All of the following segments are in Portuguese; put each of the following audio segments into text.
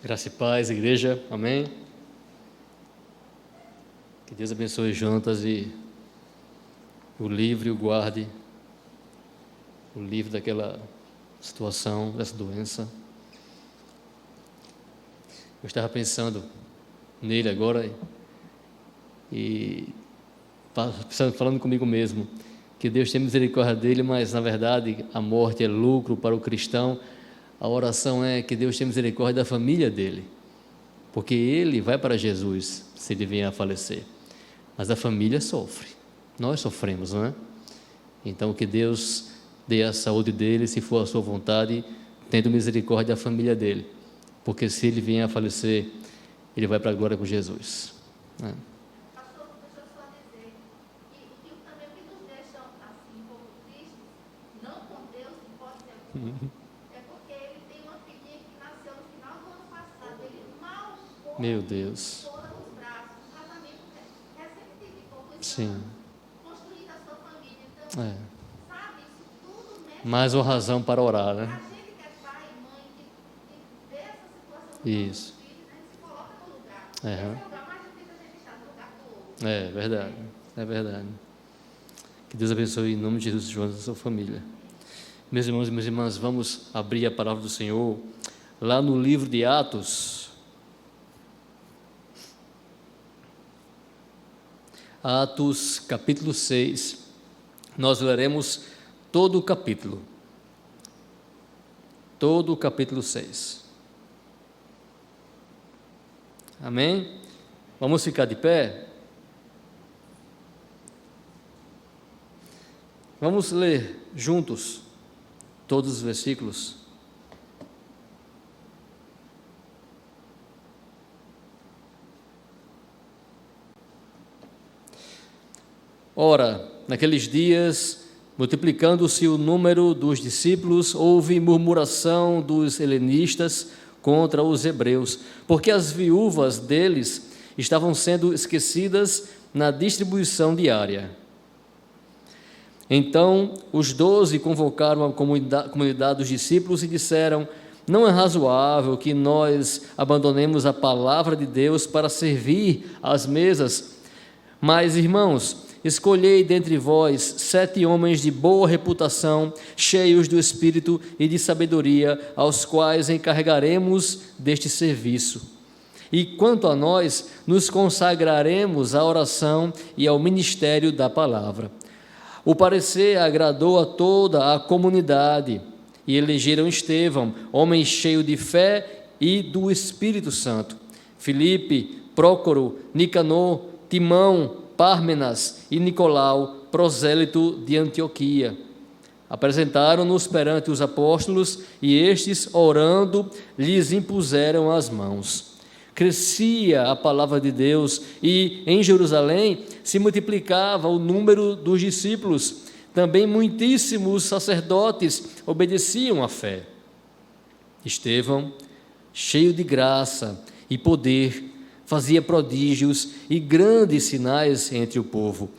Graça e paz, igreja, amém? Que Deus abençoe juntas e o livre e o guarde, o livre daquela situação, dessa doença. Eu estava pensando nele agora e falando comigo mesmo, que Deus tem misericórdia dele, mas na verdade a morte é lucro para o cristão. A oração é que Deus tenha misericórdia da família dele, porque ele vai para Jesus se ele vier a falecer, mas a família sofre, nós sofremos, não é? Então que Deus dê a saúde dele, se for a sua vontade, tendo misericórdia da família dele, porque se ele vier a falecer, ele vai para a glória com Jesus, né? Pastor, deixa eu só dizer que também o que nos deixa assim um pouco tristes, não com Deus, em hipótese alguma, é porque ele tem uma filhinha que nasceu no final do ano passado, ele mal pôde Meu Deus. pôr os braços, um casamento recém-típico, Sim. construído a sua família. Então, É. sabe, isso tudo mexe. Mais uma razão para orar, A né? gente que é pai e mãe, que vê essa situação dos Isso. nossos filhos, a gente se coloca no lugar. Uhum. Esse é o lugar mais difícil da gente estar, no lugar do outro. É verdade, é verdade. Que Deus abençoe em nome de Jesus, João, da sua família. Meus irmãos e minhas irmãs, vamos abrir a palavra do Senhor lá no livro de Atos. Atos, capítulo 6. Nós leremos todo o capítulo. Todo o capítulo 6. Amém? Vamos ficar de pé? Vamos ler juntos todos os versículos. Ora, naqueles dias, multiplicando-se o número dos discípulos, houve murmuração dos helenistas contra os hebreus, porque as viúvas deles estavam sendo esquecidas na distribuição diária. Então, os 12 convocaram a comunidade dos discípulos e disseram: não é razoável que nós abandonemos a palavra de Deus para servir às mesas. Mas, irmãos, escolhei dentre vós 7 homens de boa reputação, cheios do Espírito e de sabedoria, aos quais encarregaremos deste serviço. E quanto a nós, nos consagraremos à oração e ao ministério da palavra. O parecer agradou a toda a comunidade, e elegeram Estevão, homem cheio de fé e do Espírito Santo, Filipe, Prócoro, Nicanor, Timão, Pármenas e Nicolau, prosélito de Antioquia. Apresentaram-nos perante os apóstolos, e estes, orando, lhes impuseram as mãos. Crescia a palavra de Deus, e em Jerusalém se multiplicava o número dos discípulos. Também muitíssimos sacerdotes obedeciam à fé. Estevão, cheio de graça e poder, fazia prodígios e grandes sinais entre o povo.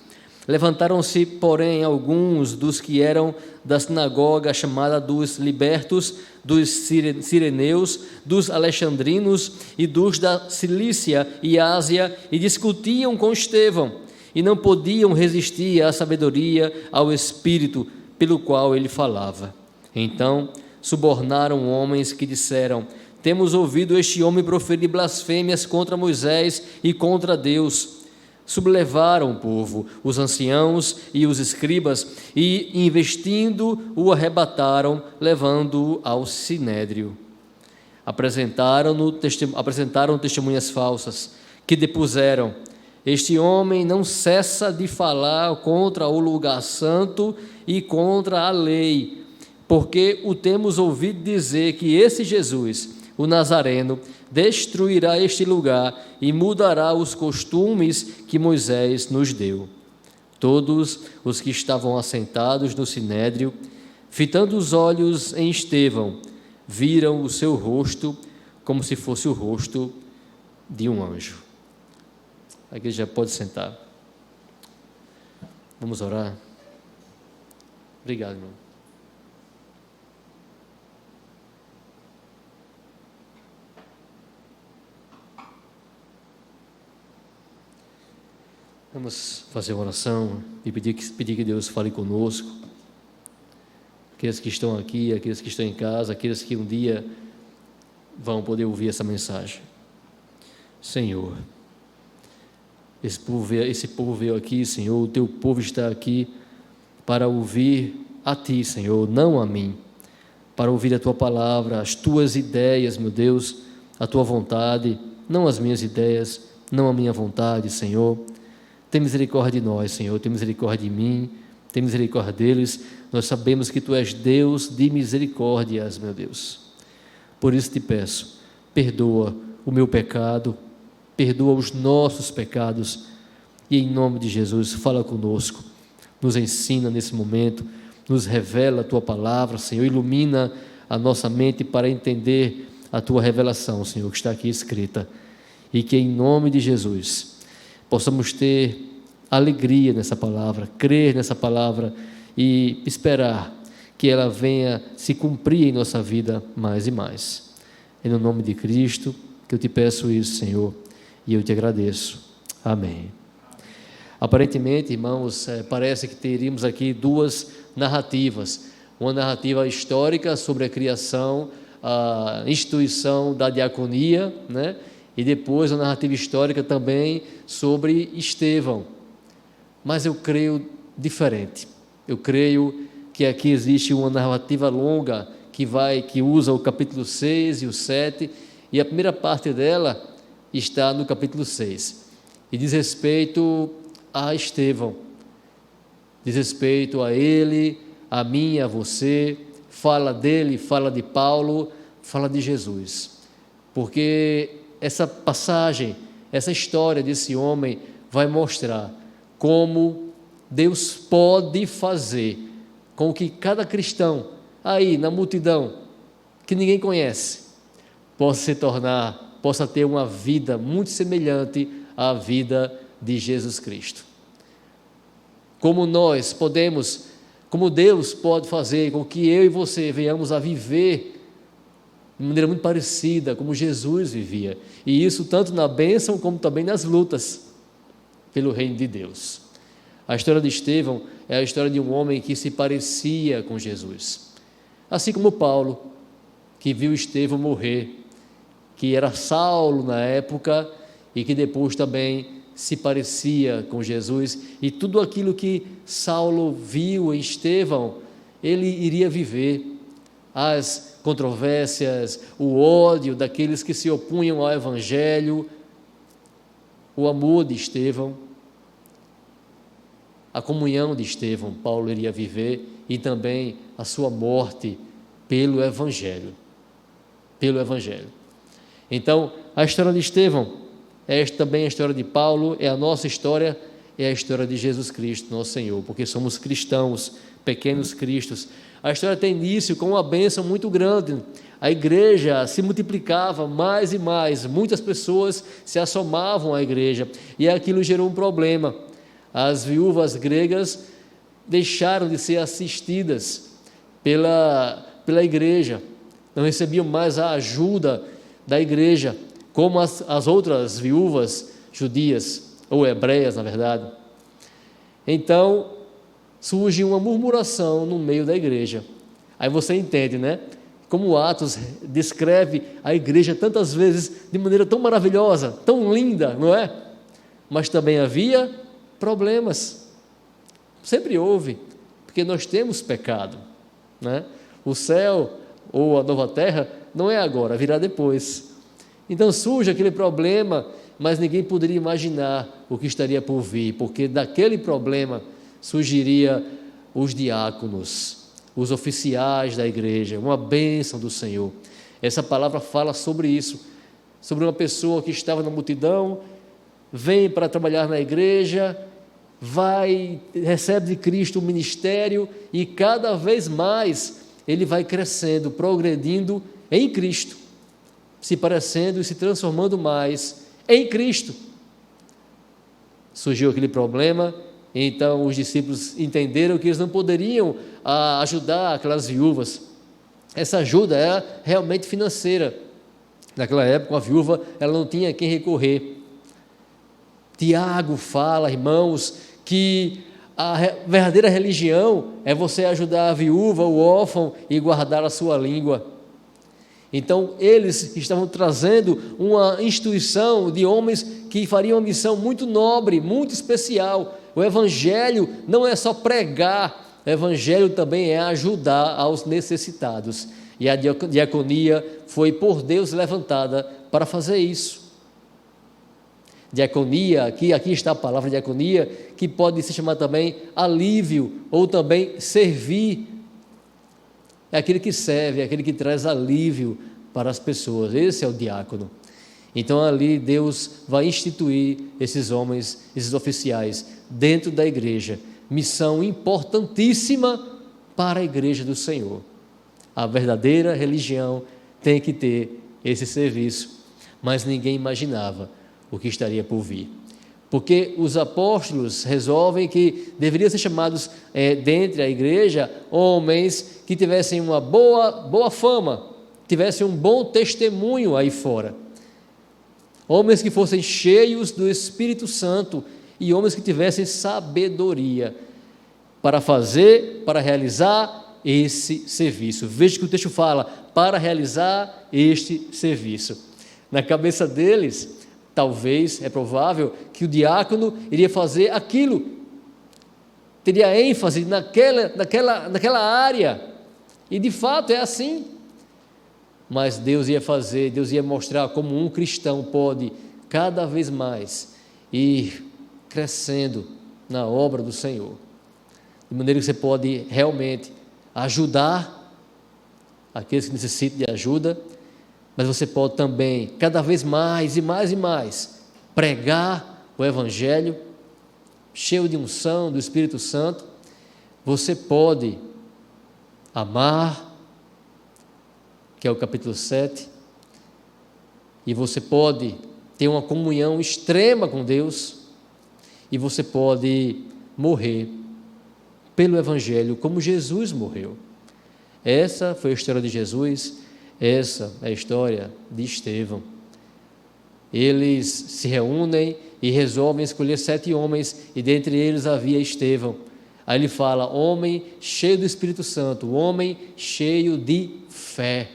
Levantaram-se, porém, alguns dos que eram da sinagoga chamada dos libertos, dos sireneus, dos alexandrinos e dos da Cilícia e Ásia, e discutiam com Estevão, e não podiam resistir à sabedoria, ao espírito pelo qual ele falava. Então subornaram homens que disseram: temos ouvido este homem proferir blasfêmias contra Moisés e contra Deus. Sublevaram o povo, os anciãos e os escribas, e, investindo, o arrebataram, levando-o ao sinédrio. Apresentaram testemunhas falsas, que depuseram: este homem não cessa de falar contra o lugar santo e contra a lei, porque o temos ouvido dizer que esse Jesus, o Nazareno, destruirá este lugar e mudará os costumes que Moisés nos deu. Todos os que estavam assentados no sinédrio, fitando os olhos em Estevão, viram o seu rosto como se fosse o rosto de um anjo. A igreja pode sentar. Vamos orar. Obrigado, irmão. Vamos fazer uma oração e pedir que Deus fale conosco. Aqueles que estão aqui, aqueles que estão em casa, aqueles que um dia vão poder ouvir essa mensagem. Senhor, esse povo veio aqui, Senhor, o teu povo está aqui para ouvir a Ti, Senhor, não a mim, para ouvir a Tua palavra, as Tuas ideias, meu Deus, a Tua vontade, não as minhas ideias, não a minha vontade, Senhor. Tem misericórdia de nós, Senhor, tem misericórdia de mim, tem misericórdia deles. Nós sabemos que Tu és Deus de misericórdias, meu Deus. Por isso te peço, perdoa o meu pecado, perdoa os nossos pecados, e em nome de Jesus, fala conosco, nos ensina nesse momento, nos revela a Tua palavra, Senhor, ilumina a nossa mente para entender a Tua revelação, Senhor, que está aqui escrita, e que em nome de Jesus possamos ter alegria nessa palavra, crer nessa palavra e esperar que ela venha se cumprir em nossa vida mais e mais. É no nome de Cristo que eu te peço isso, Senhor, e eu te agradeço. Amém. Aparentemente, irmãos, parece que teríamos aqui duas narrativas. Uma narrativa histórica sobre a criação, a instituição da diaconia, né? E depois uma narrativa histórica também sobre Estevão. Mas eu creio diferente. Eu creio que aqui existe uma narrativa longa que usa o capítulo 6 e o 7, e a primeira parte dela está no capítulo 6. E diz respeito a Estevão, diz respeito a ele, a mim, a você, fala dele, fala de Paulo, fala de Jesus. Porque essa passagem, essa história desse homem vai mostrar como Deus pode fazer com que cada cristão, aí na multidão, que ninguém conhece, possa ter uma vida muito semelhante à vida de Jesus Cristo. Como Deus pode fazer com que eu e você venhamos a viver de maneira muito parecida como Jesus vivia, e isso tanto na bênção como também nas lutas pelo reino de Deus. A história de Estevão é a história de um homem que se parecia com Jesus, assim como Paulo, que viu Estevão morrer, que era Saulo na época e que depois também se parecia com Jesus, e tudo aquilo que Saulo viu em Estevão, ele iria viver. As controvérsias, o ódio daqueles que se opunham ao Evangelho, o amor de Estevão, a comunhão de Estevão, Paulo iria viver, e também a sua morte pelo Evangelho. Pelo Evangelho. Então, a história de Estevão é também a história de Paulo, é a nossa história, é a história de Jesus Cristo, nosso Senhor, porque somos cristãos, pequenos cristos. A história tem início com uma bênção muito grande. A igreja se multiplicava mais e mais, muitas pessoas se assomavam à igreja, e aquilo gerou um problema. As viúvas gregas deixaram de ser assistidas pela igreja, não recebiam mais a ajuda da igreja, como as outras viúvas judias, ou hebreias, na verdade. Então, surge uma murmuração no meio da igreja. Aí você entende, né? Como Atos descreve a igreja tantas vezes de maneira tão maravilhosa, tão linda, não é? Mas também havia problemas. Sempre houve, porque nós temos pecado, né? O céu ou a nova terra não é agora, virá depois. Então surge aquele problema, mas ninguém poderia imaginar o que estaria por vir, porque daquele problema surgiria os diáconos, os oficiais da igreja, uma bênção do Senhor. Essa palavra fala sobre isso, sobre uma pessoa que estava na multidão, vem para trabalhar na igreja, recebe de Cristo o ministério, e cada vez mais ele vai crescendo, progredindo em Cristo, se parecendo e se transformando mais em Cristo. Surgiu aquele problema, então os discípulos entenderam que eles não poderiam ajudar aquelas viúvas. Essa ajuda era realmente financeira. Naquela época, a viúva ela não tinha a quem recorrer. Tiago fala, irmãos, que a verdadeira religião é você ajudar a viúva, o órfão e guardar a sua língua. Então, eles estavam trazendo uma instituição de homens que fariam uma missão muito nobre, muito especial. O Evangelho não é só pregar, o Evangelho também é ajudar aos necessitados. E a diaconia foi por Deus levantada para fazer isso. Diaconia, aqui está a palavra diaconia, que pode se chamar também alívio, ou também servir. É aquele que serve, é aquele que traz alívio para as pessoas. Esse é o diácono. Então ali Deus vai instituir esses homens, esses oficiais, dentro da igreja. Missão importantíssima para a igreja do Senhor. A verdadeira religião tem que ter esse serviço, mas ninguém imaginava o que estaria por vir. Porque os apóstolos resolvem que deveriam ser chamados dentre a igreja homens que tivessem uma boa fama, tivessem um bom testemunho aí fora. Homens que fossem cheios do Espírito Santo e homens que tivessem sabedoria para realizar esse serviço. Veja que o texto fala, para realizar este serviço. Na cabeça deles, talvez, é provável, que o diácono iria fazer aquilo, teria ênfase naquela área, e de fato é assim. Mas Deus ia mostrar como um cristão pode, cada vez mais, ir crescendo na obra do Senhor, de maneira que você pode realmente ajudar aqueles que necessitam de ajuda, mas você pode também, cada vez mais e mais e mais, pregar o Evangelho, cheio de unção do Espírito Santo. Você pode amar, que é o capítulo 7, e você pode ter uma comunhão extrema com Deus, e você pode morrer pelo Evangelho, como Jesus morreu. Essa foi a história de Jesus. Essa é a história de Estevão. Eles se reúnem e resolvem escolher 7 homens, e dentre eles havia Estevão. Aí ele fala, homem cheio do Espírito Santo, homem cheio de fé.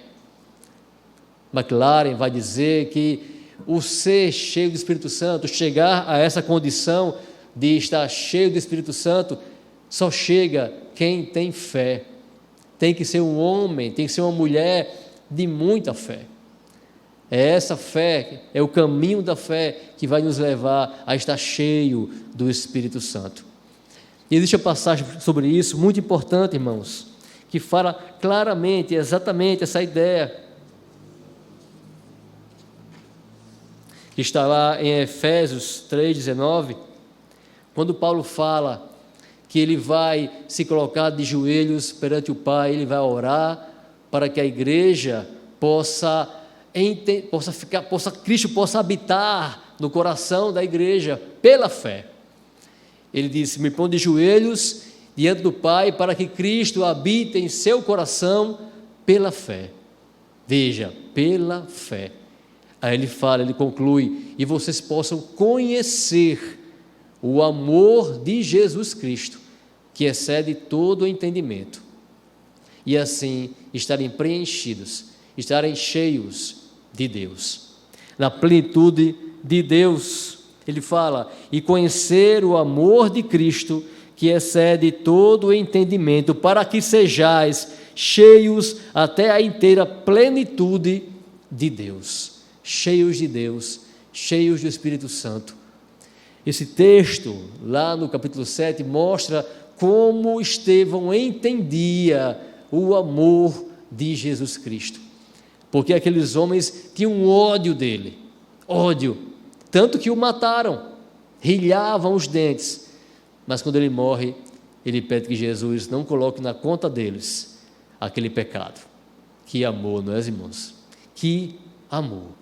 McLaren vai dizer que o ser cheio do Espírito Santo, chegar a essa condição de estar cheio do Espírito Santo, só chega quem tem fé. Tem que ser um homem, tem que ser uma mulher de muita fé. É essa fé, é o caminho da fé que vai nos levar a estar cheio do Espírito Santo. E existe uma passagem sobre isso, muito importante, irmãos, que fala claramente, exatamente essa ideia, que está lá em Efésios 3,19, quando Paulo fala que ele vai se colocar de joelhos perante o Pai, ele vai orar para que a igreja Cristo possa habitar no coração da igreja pela fé. Ele disse, me põe de joelhos diante do Pai para que Cristo habite em seu coração pela fé. Veja, pela fé. Aí ele conclui, e vocês possam conhecer o amor de Jesus Cristo, que excede todo o entendimento, e assim estarem preenchidos, estarem cheios de Deus, na plenitude de Deus. Ele fala, e conhecer o amor de Cristo, que excede todo o entendimento, para que sejais cheios até a inteira plenitude de Deus. Cheios de Deus, cheios do Espírito Santo. Esse texto, lá no capítulo 7, mostra como Estevão entendia o amor de Jesus Cristo, porque aqueles homens tinham ódio dele, ódio, tanto que o mataram, rilhavam os dentes, mas quando ele morre, ele pede que Jesus não coloque na conta deles aquele pecado. Que amor, não é, irmãos? Que amor.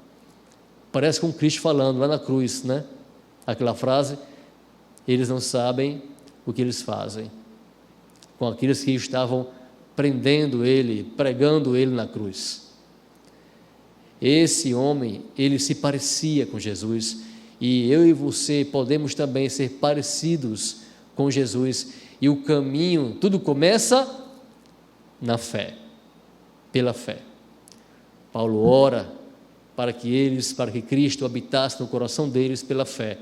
Parece com Cristo falando lá na cruz, né? Aquela frase, eles não sabem o que eles fazem, com aqueles que estavam prendendo ele, pregando ele na cruz. Esse homem, ele se parecia com Jesus, E eu e você podemos também ser parecidos com Jesus. E o caminho, tudo começa na fé, pela fé. Paulo ora para que Cristo habitasse no coração deles pela fé,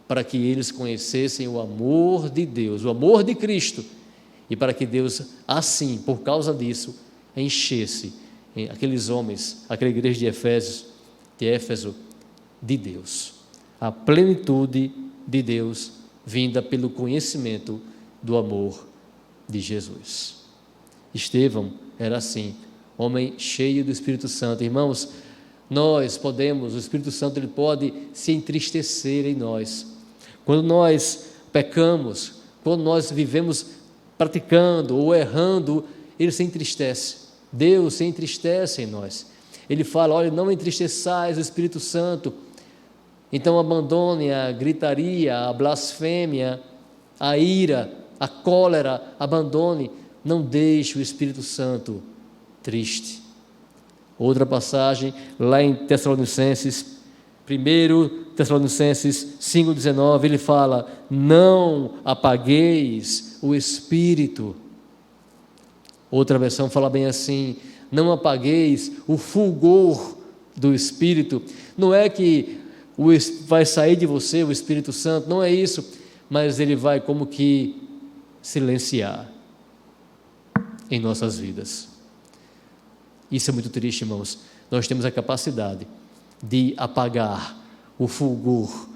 para que eles conhecessem o amor de Deus, o amor de Cristo, e para que Deus, assim, por causa disso, enchesse aqueles homens, aquela igreja de Éfeso, de Deus, a plenitude de Deus, vinda pelo conhecimento do amor de Jesus. Estevão era assim, homem cheio do Espírito Santo. Irmãos, o Espírito Santo ele pode se entristecer em nós. Quando nós pecamos, quando nós vivemos praticando ou errando, ele se entristece. Deus se entristece em nós. Ele fala, olha, não entristeçais o Espírito Santo. Então abandone a gritaria, a blasfêmia, a ira, a cólera, abandone. Não deixe o Espírito Santo triste. Outra passagem, lá em Tessalonicenses, 1 Tessalonicenses 5,19, ele fala, não apagueis o Espírito. Outra versão fala bem assim, não apagueis o fulgor do Espírito. Não é que vai sair de você o Espírito Santo, não é isso, mas ele vai como que silenciar em nossas vidas. Isso é muito triste, irmãos. Nós temos a capacidade de apagar o fulgor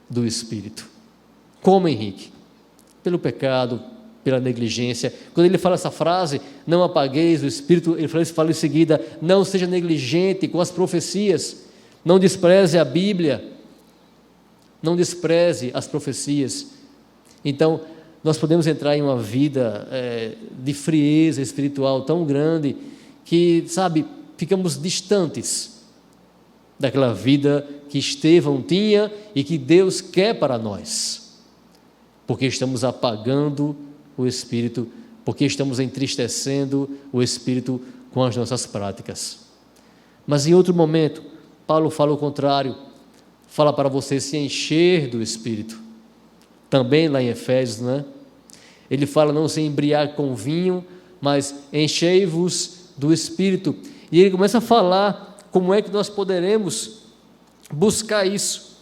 do Espírito. Como, Henrique? Pelo pecado, pela negligência. Quando ele fala essa frase, não apagueis o Espírito, ele fala em seguida, não seja negligente com as profecias, não despreze a Bíblia, não despreze as profecias. Então, nós podemos entrar em uma vida de frieza espiritual tão grande que, ficamos distantes daquela vida que Estevão tinha e que Deus quer para nós, porque estamos apagando o Espírito, porque estamos entristecendo o Espírito com as nossas práticas. Mas em outro momento, Paulo fala o contrário, fala para você se encher do Espírito, também lá em Efésios, né? Ele fala não se embriagar com vinho, mas enchei-vos do Espírito. E ele começa a falar como é que nós poderemos buscar isso.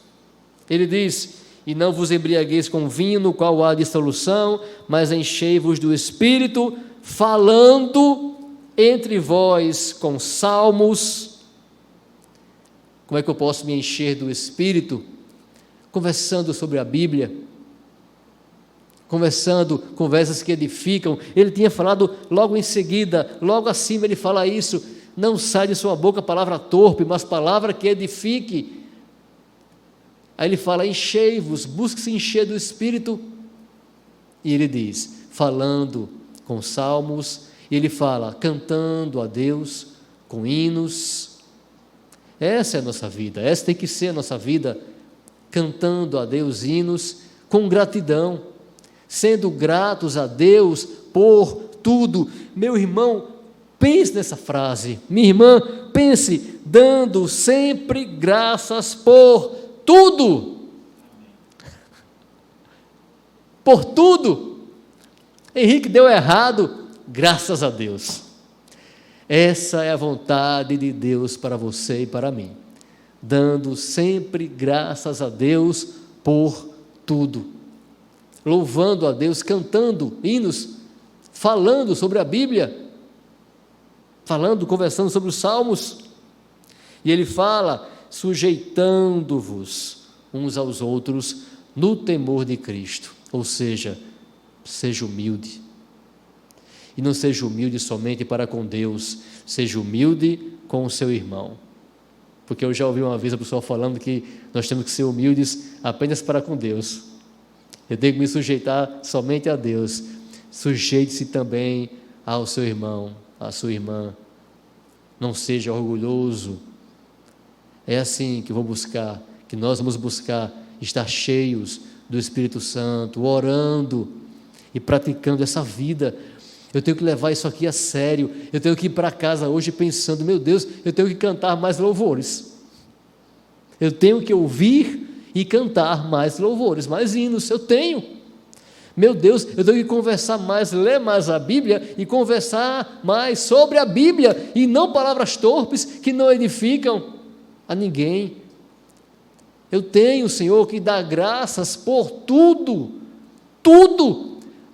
Ele diz, e não vos embriagueis com vinho, no qual há dissolução, mas enchei-vos do Espírito, falando entre vós com salmos. Como é que eu posso me encher do Espírito? Conversando sobre a Bíblia, conversas que edificam. Ele tinha falado logo em seguida, logo acima ele fala isso, não sai de sua boca palavra torpe, mas palavra que edifique. Aí ele fala, enchei-vos, busque se encher do Espírito, e ele diz, falando com salmos, e ele fala, cantando a Deus com hinos. Essa é a nossa vida, essa tem que ser a nossa vida, cantando a Deus hinos com gratidão, sendo gratos a Deus por tudo. Meu irmão, pense nessa frase, minha irmã, pense, dando sempre graças por tudo. Por tudo. Henrique deu errado, graças a Deus. Essa é a vontade de Deus para você e para mim, dando sempre graças a Deus por tudo. Louvando a Deus, cantando hinos, falando sobre a Bíblia, conversando sobre os salmos. E ele fala, sujeitando-vos uns aos outros no temor de Cristo. Ou seja, seja humilde. E não seja humilde somente para com Deus, seja humilde com o seu irmão. Porque eu já ouvi uma vez a pessoa falando que nós temos que ser humildes apenas para com Deus. Eu tenho que me sujeitar somente a Deus. Sujeite-se também ao seu irmão, à sua irmã. Não seja orgulhoso. É assim que nós vamos buscar estar cheios do Espírito Santo, orando e praticando essa vida. Eu tenho que levar isso aqui a sério. Eu tenho que ir para casa hoje pensando, meu Deus, eu tenho que cantar mais louvores. Eu tenho que ouvir e cantar mais louvores, mais hinos. Eu tenho. Meu Deus, eu tenho que conversar mais, ler mais a Bíblia e conversar mais sobre a Bíblia e não palavras torpes que não edificam a ninguém. Eu tenho, Senhor, que dar graças por tudo,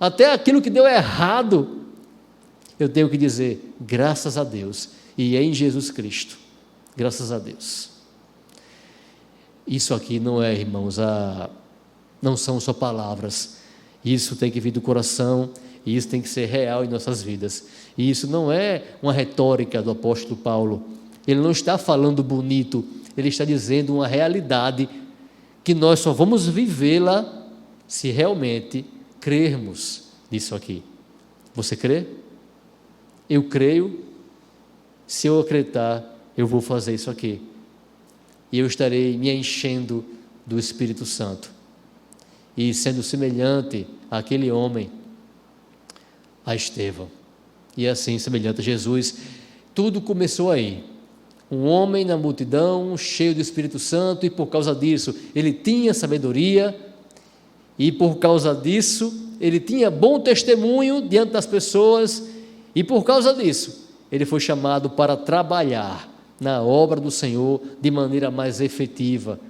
até aquilo que deu errado. Eu tenho que dizer, graças a Deus, e em Jesus Cristo, graças a Deus. Isso aqui não é, irmãos, não são só palavras, isso tem que vir do coração, e isso tem que ser real em nossas vidas, e isso não é uma retórica do apóstolo Paulo, ele não está falando bonito, ele está dizendo uma realidade, que nós só vamos vivê-la, se realmente crermos nisso aqui. Você crê? Eu creio, se eu acreditar, eu vou fazer isso aqui, e eu estarei me enchendo do Espírito Santo, e sendo semelhante àquele homem, a Estevão, e assim semelhante a Jesus. Tudo começou aí, um homem na multidão, cheio do Espírito Santo, e por causa disso, ele tinha sabedoria, e por causa disso, ele tinha bom testemunho diante das pessoas, e por causa disso, ele foi chamado para trabalhar na obra do Senhor de maneira mais efetiva.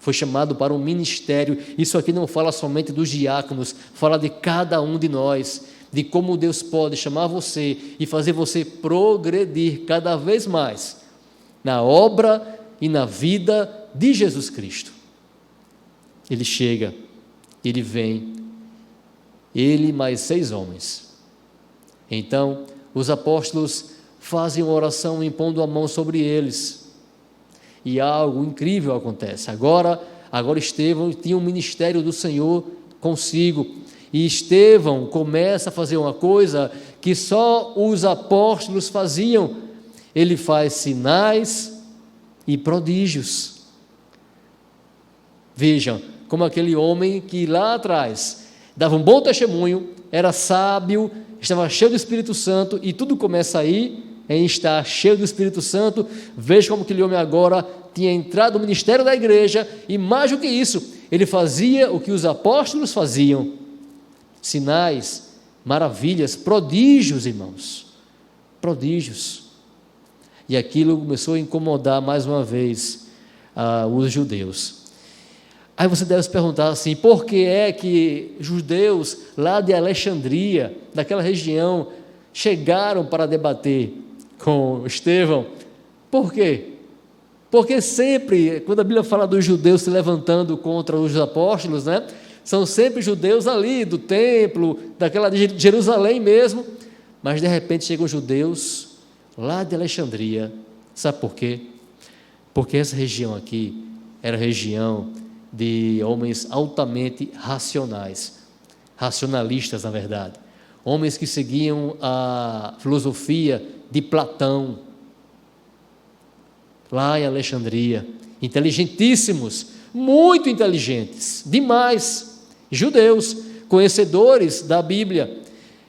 Foi chamado para um ministério. Isso aqui não fala somente dos diáconos, fala de cada um de nós, de como Deus pode chamar você e fazer você progredir cada vez mais na obra e na vida de Jesus Cristo. Ele chega, ele vem, ele mais 6 homens. Então, os apóstolos fazem uma oração impondo a mão sobre eles, e algo incrível acontece. Agora Estevão tinha um ministério do Senhor consigo, e Estevão começa a fazer uma coisa que só os apóstolos faziam. Ele faz sinais e prodígios. Vejam, como aquele homem que lá atrás dava um bom testemunho, era sábio, estava cheio do Espírito Santo, e tudo começa aí, em estar cheio do Espírito Santo. Veja como aquele homem agora tinha entrado no ministério da igreja, e mais do que isso, ele fazia o que os apóstolos faziam, sinais, maravilhas, prodígios, irmãos, prodígios, e aquilo começou a incomodar mais uma vez os judeus. Aí você deve se perguntar assim, por que é que judeus lá de Alexandria, daquela região, chegaram para debater com Estevão? Por quê? Porque sempre, quando a Bíblia fala dos judeus se levantando contra os apóstolos, né, são sempre judeus ali do templo, daquela de Jerusalém mesmo, mas de repente chegam judeus lá de Alexandria. Sabe por quê? Porque essa região aqui era região de homens altamente racionais, racionalistas na verdade, homens que seguiam a filosofia de Platão, lá em Alexandria, inteligentíssimos, muito inteligentes, demais, judeus, conhecedores da Bíblia,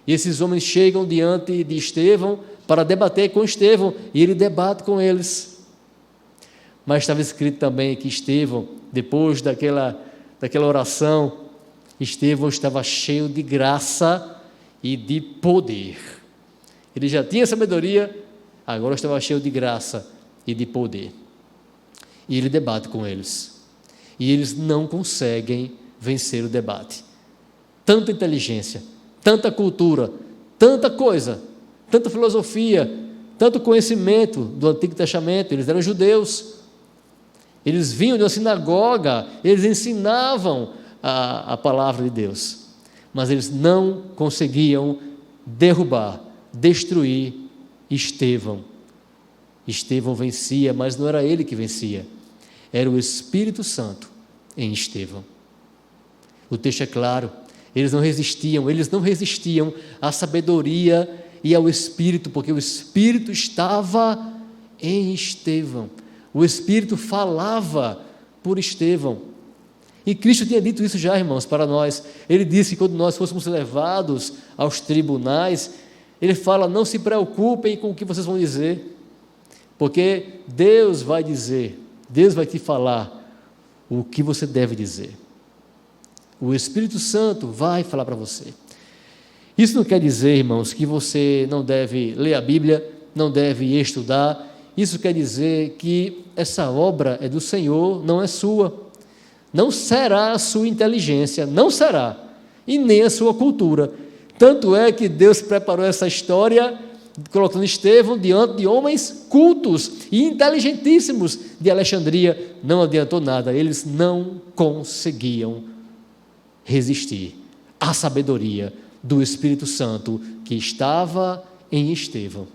e esses homens chegam diante de Estevão para debater com Estevão, e ele debate com eles. Mas estava escrito também que Estevão, depois daquela oração, Estevão estava cheio de graça e de poder. Ele já tinha sabedoria, agora estava cheio de graça e de poder. E ele debate com eles. E eles não conseguem vencer o debate. Tanta inteligência, tanta cultura, tanta coisa, tanta filosofia, tanto conhecimento do Antigo Testamento. Eles eram judeus. Eles vinham de uma sinagoga, eles ensinavam a palavra de Deus, mas eles não conseguiam derrubar, destruir Estevão. Estevão vencia, mas não era ele que vencia, era o Espírito Santo em Estevão. O texto é claro, eles não resistiam à sabedoria e ao Espírito, porque o Espírito estava em Estevão. O Espírito falava por Estevão. E Cristo tinha dito isso já, irmãos, para nós. Ele disse que quando nós fôssemos levados aos tribunais, ele fala, não se preocupem com o que vocês vão dizer, porque Deus vai dizer, Deus vai te falar o que você deve dizer. O Espírito Santo vai falar para você. Isso não quer dizer, irmãos, que você não deve ler a Bíblia, não deve estudar. Isso quer dizer que essa obra é do Senhor, não é sua. Não será a sua inteligência, não será, e nem a sua cultura. Tanto é que Deus preparou essa história, colocando Estevão diante de homens cultos e inteligentíssimos de Alexandria. Não adiantou nada, eles não conseguiam resistir à sabedoria do Espírito Santo que estava em Estevão.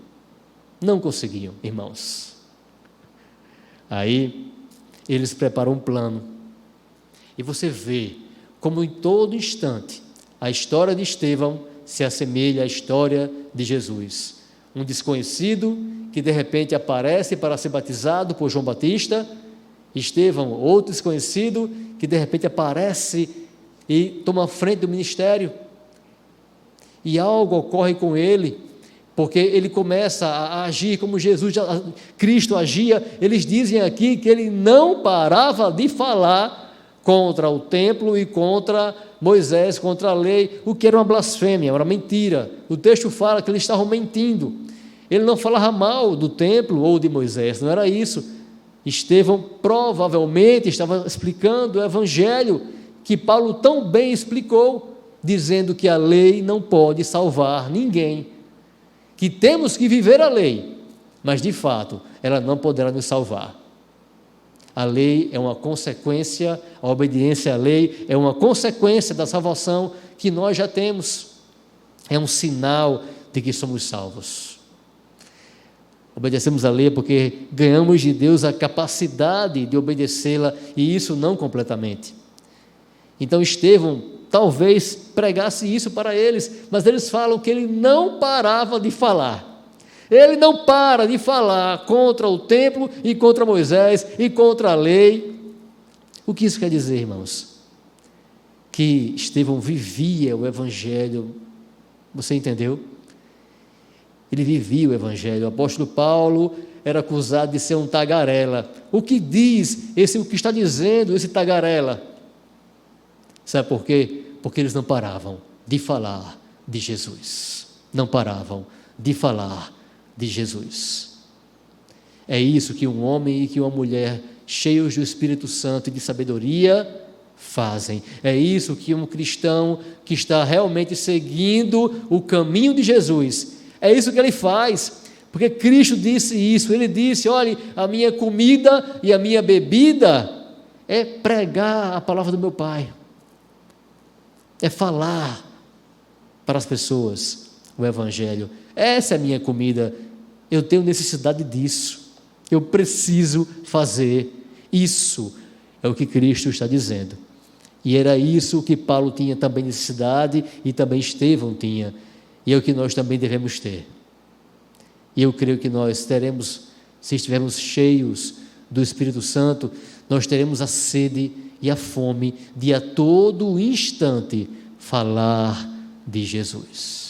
Não conseguiam, irmãos. Aí, eles preparam um plano. E você vê como em todo instante a história de Estevão se assemelha à história de Jesus. Um desconhecido que de repente aparece para ser batizado por João Batista. Estevão, outro desconhecido que de repente aparece e toma a frente do ministério. E algo ocorre com ele, porque ele começa a agir como Cristo agia. Eles dizem aqui que ele não parava de falar contra o templo e contra Moisés, contra a lei, o que era uma blasfêmia, era uma mentira. O texto fala que eles estavam mentindo. Ele não falava mal do templo ou de Moisés, não era isso. Estevão provavelmente estava explicando o evangelho que Paulo tão bem explicou, dizendo que a lei não pode salvar ninguém, que temos que viver a lei, mas de fato ela não poderá nos salvar. A lei é uma consequência, a obediência à lei é uma consequência da salvação que nós já temos, é um sinal de que somos salvos. Obedecemos a lei porque ganhamos de Deus a capacidade de obedecê-la, e isso não completamente. Então Estevão talvez pregasse isso para eles, mas eles falam que ele não parava de falar. Ele não para de falar contra o templo e contra Moisés e contra a lei. O que isso quer dizer, irmãos? Que Estevão vivia o evangelho. Você entendeu? Ele vivia o evangelho. O apóstolo Paulo era acusado de ser um tagarela. O que diz o que está dizendo esse tagarela? Sabe por quê? Porque eles não paravam de falar de Jesus. Não paravam de falar de Jesus. É isso que um homem e que uma mulher cheios do Espírito Santo e de sabedoria fazem. É isso que um cristão que está realmente seguindo o caminho de Jesus, é isso que ele faz, porque Cristo disse isso. Ele disse: olhe, a minha comida e a minha bebida é pregar a palavra do meu Pai, é falar para as pessoas o evangelho. Essa é a minha comida, eu tenho necessidade disso, eu preciso fazer isso, é o que Cristo está dizendo. E era isso que Paulo tinha também necessidade, e também Estevão tinha, e é o que nós também devemos ter. E eu creio que nós teremos, se estivermos cheios do Espírito Santo, nós teremos a sede e a fome de a todo instante falar de Jesus.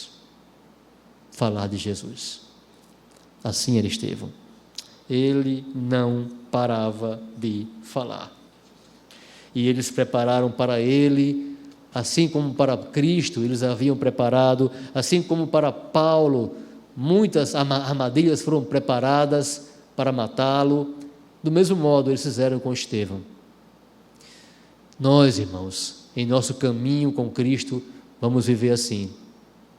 Falar de Jesus. Assim era Estevão. Ele não parava de falar. E eles prepararam para ele, assim como para Cristo, eles haviam preparado, assim como para Paulo, muitas armadilhas foram preparadas para matá-lo. Do mesmo modo, eles fizeram com Estevão. Nós, irmãos, em nosso caminho com Cristo, vamos viver assim.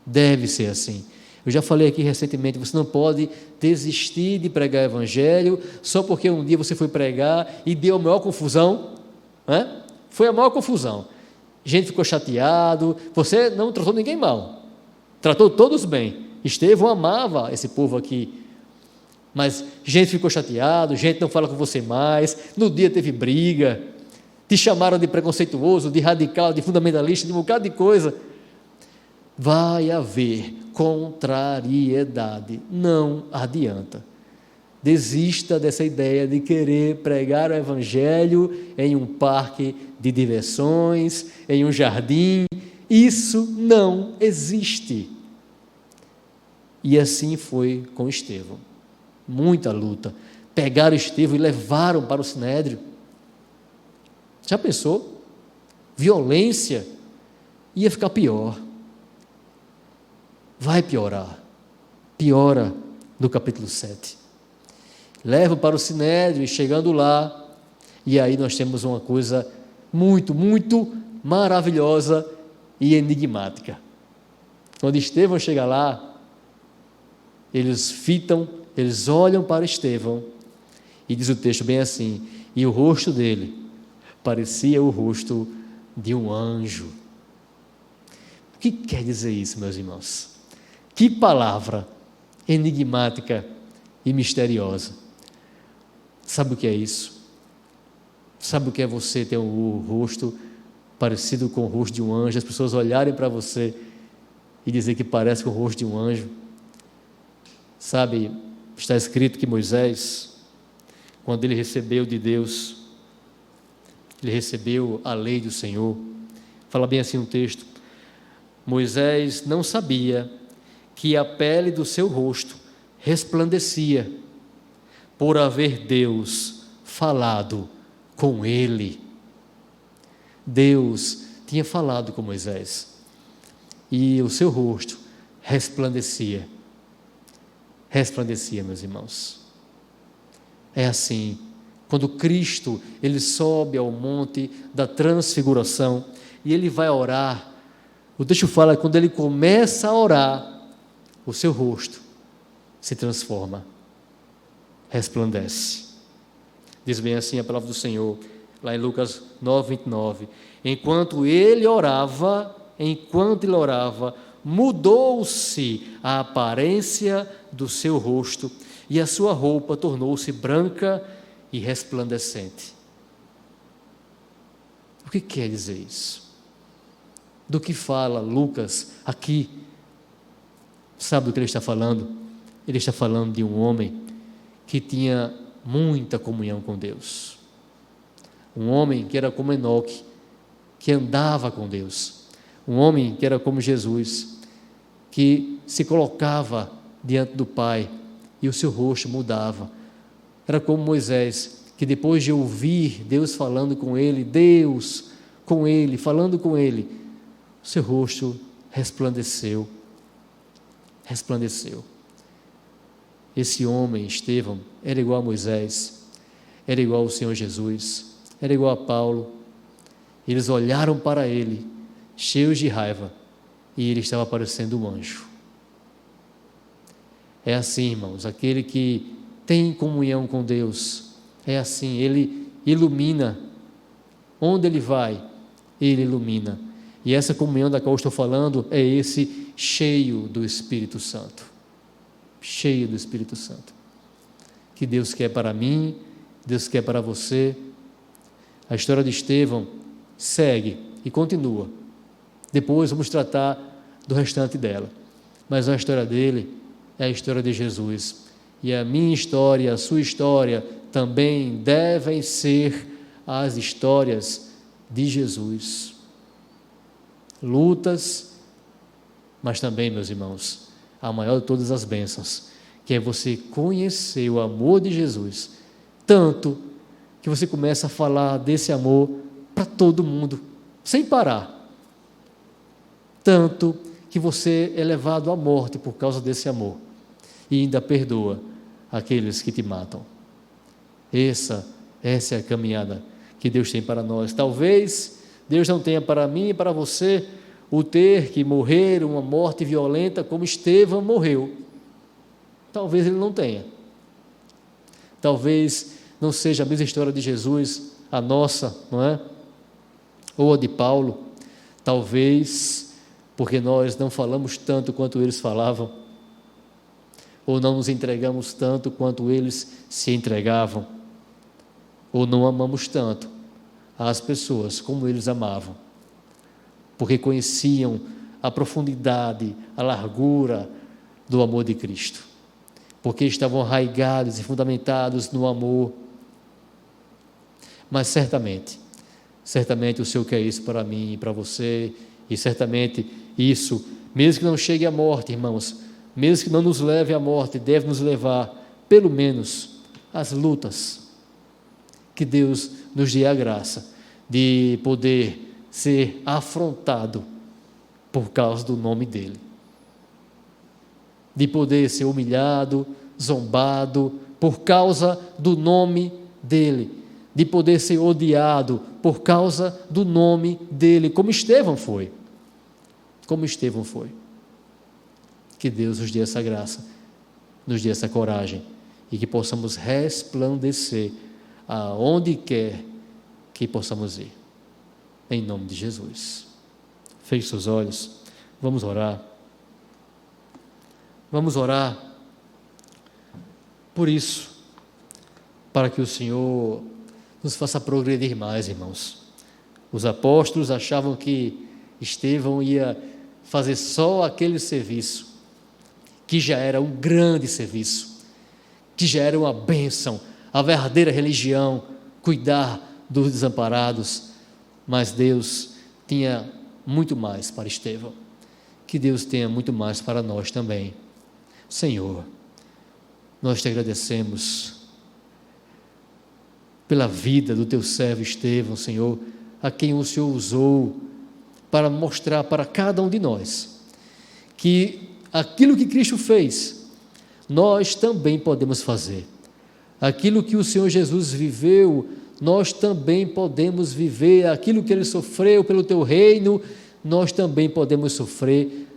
Deve ser assim. Eu já falei aqui recentemente, você não pode desistir de pregar o evangelho só porque um dia você foi pregar e deu a maior confusão, né? Foi a maior confusão. Gente ficou chateado, você não tratou ninguém mal, tratou todos bem. Estevão amava esse povo aqui, mas gente ficou chateado, gente não fala com você mais, no dia teve briga, te chamaram de preconceituoso, de radical, de fundamentalista, de um bocado de coisa. Vai haver contrariedade, não adianta. Desista dessa ideia de querer pregar o evangelho em um parque de diversões, em um jardim. Isso não existe. E assim foi com Estevão. Muita luta. Pegaram Estevão e levaram para o Sinédrio. Já pensou? Violência ia ficar pior. Vai piorar. Piora no capítulo 7. Levam para o Sinédrio e chegando lá, e aí nós temos uma coisa muito, muito maravilhosa e enigmática. Quando Estevão chega lá, eles olham para Estevão, e diz o texto bem assim: e o rosto dele parecia o rosto de um anjo. O que quer dizer isso, meus irmãos? Que palavra enigmática e misteriosa. Sabe o que é isso? Sabe o que é você ter um rosto parecido com o rosto de um anjo, as pessoas olharem para você e dizer que parece com o rosto de um anjo? Sabe, está escrito que Moisés, quando ele recebeu de Deus, ele recebeu a lei do Senhor, fala bem assim um texto: Moisés não sabia que a pele do seu rosto resplandecia, por haver Deus falado com ele. Deus tinha falado com Moisés, e o seu rosto resplandecia. Resplandecia, meus irmãos. É assim, quando Cristo, ele sobe ao monte da transfiguração, e ele vai orar, o texto fala que quando ele começa a orar, o seu rosto se transforma, resplandece. Diz bem assim a palavra do Senhor, lá em Lucas 9:29, enquanto ele orava, mudou-se a aparência do seu rosto, e a sua roupa tornou-se branca e resplandecente. O que quer dizer isso? Do que fala Lucas aqui? Sabe do que ele está falando? Ele está falando de um homem que tinha muita comunhão com Deus. Um homem que era como Enoque, que andava com Deus. Um homem que era como Jesus, que se colocava diante do Pai e o seu rosto mudava. Era como Moisés, que depois de ouvir Deus falando com ele, falando com ele, o seu rosto resplandeceu. Esse homem, Estevão, era igual a Moisés, era igual ao Senhor Jesus, era igual a Paulo. Eles olharam para ele, cheios de raiva, e ele estava parecendo um anjo. É assim, irmãos, aquele que tem comunhão com Deus, é assim, ele ilumina. Onde ele vai, ele ilumina. E essa comunhão da qual eu estou falando é esse cheio do Espírito Santo. Cheio do Espírito Santo. Que Deus quer para mim, Deus quer para você. A história de Estevão segue e continua. Depois vamos tratar do restante dela. Mas a história dele é a história de Jesus. E a minha história, a sua história, também devem ser as histórias de Jesus. Lutas, mas também, meus irmãos, a maior de todas as bênçãos, que é você conhecer o amor de Jesus, tanto que você começa a falar desse amor para todo mundo, sem parar. Tanto que você é levado à morte por causa desse amor, e ainda perdoa aqueles que te matam. Essa é a caminhada que Deus tem para nós. Talvez Deus não tenha para mim e para você o ter que morrer uma morte violenta como Estevão morreu. Talvez ele não tenha. Talvez não seja a mesma história de Jesus, a nossa, não é? Ou a de Paulo. Talvez porque nós não falamos tanto quanto eles falavam, ou não nos entregamos tanto quanto eles se entregavam, ou não amamos tanto as pessoas como eles amavam, porque conheciam a profundidade, a largura do amor de Cristo, porque estavam arraigados e fundamentados no amor. Mas certamente o Senhor quer isso para mim e para você, e certamente isso, mesmo que não chegue à morte, irmãos, mesmo que não nos leve à morte, deve nos levar, pelo menos, às lutas. Que Deus nos dê a graça de poder ser afrontado por causa do nome dele, de poder ser humilhado, zombado por causa do nome dele, de poder ser odiado por causa do nome dele, como Estevão foi. Que Deus nos dê essa graça, nos dê essa coragem, e que possamos resplandecer aonde quer que possamos ir, em nome de Jesus. Feche seus olhos, vamos orar por isso, para que o Senhor nos faça progredir mais, irmãos. Os apóstolos achavam que Estevão ia fazer só aquele serviço, que já era um grande serviço, que já era uma bênção, a verdadeira religião, cuidar dos desamparados, mas Deus tinha muito mais para Estevão, que Deus tenha muito mais para nós também. Senhor, nós te agradecemos pela vida do teu servo Estevão, Senhor, a quem o Senhor usou para mostrar para cada um de nós que aquilo que Cristo fez, nós também podemos fazer. Aquilo que o Senhor Jesus viveu, nós também podemos viver. Aquilo que Ele sofreu pelo teu reino, nós também podemos sofrer.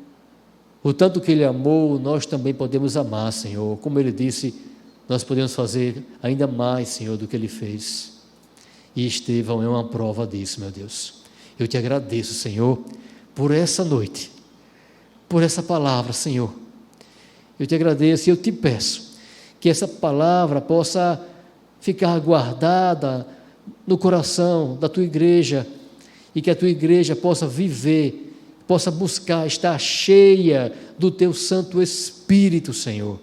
O tanto que Ele amou, nós também podemos amar, Senhor. Como Ele disse, nós podemos fazer ainda mais, Senhor, do que Ele fez. E Estevão é uma prova disso, meu Deus. Eu te agradeço, Senhor, por essa noite, por essa palavra, Senhor. Eu te agradeço e eu te peço que essa palavra possa ficar guardada no coração da tua igreja, e que a tua igreja possa viver, possa buscar estar cheia do teu Santo Espírito, Senhor,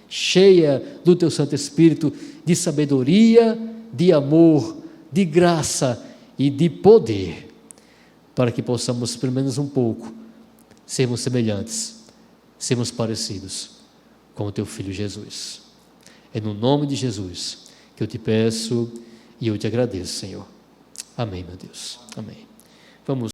cheia do teu Santo Espírito, de sabedoria, de amor, de graça e de poder, para que possamos, pelo menos um pouco, sermos semelhantes, sermos parecidos com o teu Filho Jesus. É no nome de Jesus que eu te peço e eu te agradeço, Senhor. Amém, meu Deus. Amém. Vamos